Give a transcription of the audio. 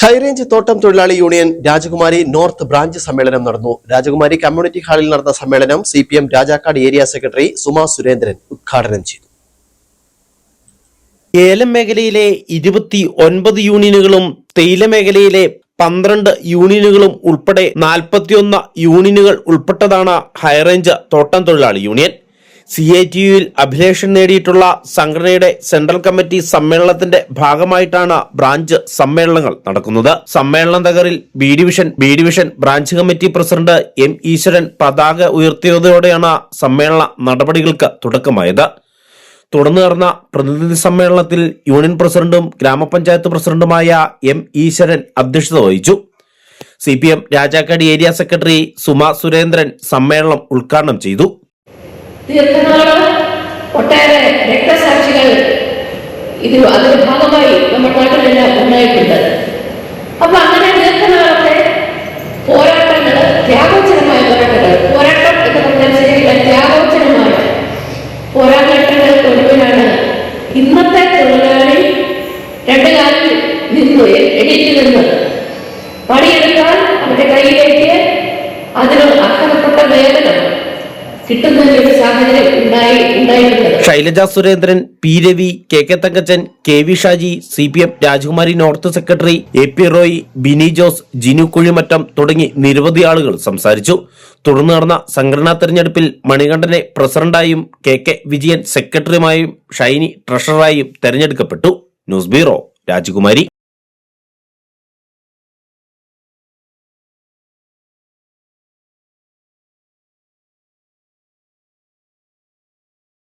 High range തോട്ടം തൊഴിലാളി union രാജകുമാരി നോർത്ത് ബ്രാഞ്ച് സമ്മേളനം നടന്നു. രാജകുമാരി കമ്മ്യൂണിറ്റി ഹാളിൽ നടന്ന സമ്മേളനം CPM Rajakkad area secretary Suma Surendran ഉദ്ഘാടനം ചെയ്തു. ഏലം മേഖലയിലെ 29 യൂണിയനുകളും തേയില മേഖലയിലെ 12 യൂണിയനുകളും ഉൾപ്പെടെ 41 യൂണിയനുകൾ ഉൾപ്പെട്ടതാണ് ഹൈറേഞ്ച് തോട്ടം തൊഴിലാളി യൂണിയൻ. CITU-ൽ അഭിലേഷം നേടിയിട്ടുള്ള സംഘടനയുടെ സെൻട്രൽ കമ്മിറ്റി സമ്മേളനത്തിന്റെ ഭാഗമായിട്ടാണ് ബ്രാഞ്ച് സമ്മേളനങ്ങൾ നടക്കുന്നത്. സമ്മേളന നഗറിൽ B division branch committee president M. ഈശ്വരൻ പതാക ഉയർത്തിയതോടെയാണ് സമ്മേളന നടപടികൾക്ക് തുടക്കമായത്. തുടർന്ന് നടന്ന പ്രതിനിധി സമ്മേളനത്തിൽ യൂണിയൻ പ്രസിഡന്റും ഗ്രാമപഞ്ചായത്ത് പ്രസിഡന്റുമായ M. ഈശ്വരൻ അധ്യക്ഷത വഹിച്ചു. CPM Rajakkad area secretary Suma Surendran സമ്മേളനം ഉദ്ഘാടനം ചെയ്തു. ദീർഘനാള് ഒട്ടേറെ രക്തസാക്ഷികൾ അതിന്റെ ഭാഗമായി നമ്മുടെ നാട്ടിലെല്ലാം ഉണ്ടായിട്ടുണ്ട്. അപ്പൊ അങ്ങനെ ദീർഘനാളത്തെ പോരാട്ടങ്ങള്, ത്യാഗോച്ചരമായ പോരാട്ടം എന്ന് പറഞ്ഞാൽ ശരിയല്ല, ത്യാഗോച്ചരമായ പോരാട്ടങ്ങൾക്കൊടുവിലാണ് ഇന്നത്തെ തൊഴിലാളി രണ്ടു കാലിൽ എണീറ്റ് നിന്ന് പണിയെടുക്കാൻ അവരുടെ കയ്യിലേക്ക് അതിന് അർഹതപ്പെട്ട വേതനം Shailaja Surendran, P. Ravi, KK Thankachan, KV Shaji, CPM രാജകുമാരി north secretary AP Roy, Bini Jose, Jinu Kuzhimattom തുടങ്ങി നിരവധി ആളുകൾ സംസാരിച്ചു. തുടർന്ന് നടന്ന സംഘടനാ തെരഞ്ഞെടുപ്പിൽ മണികണ്ഠനെ പ്രസിഡന്റായും KK വിജയൻ സെക്രട്ടറിയുമായും ഷൈനി ട്രഷററായും തെരഞ്ഞെടുക്കപ്പെട്ടു. ന്യൂസ് ബ്യൂറോ, രാജകുമാരി.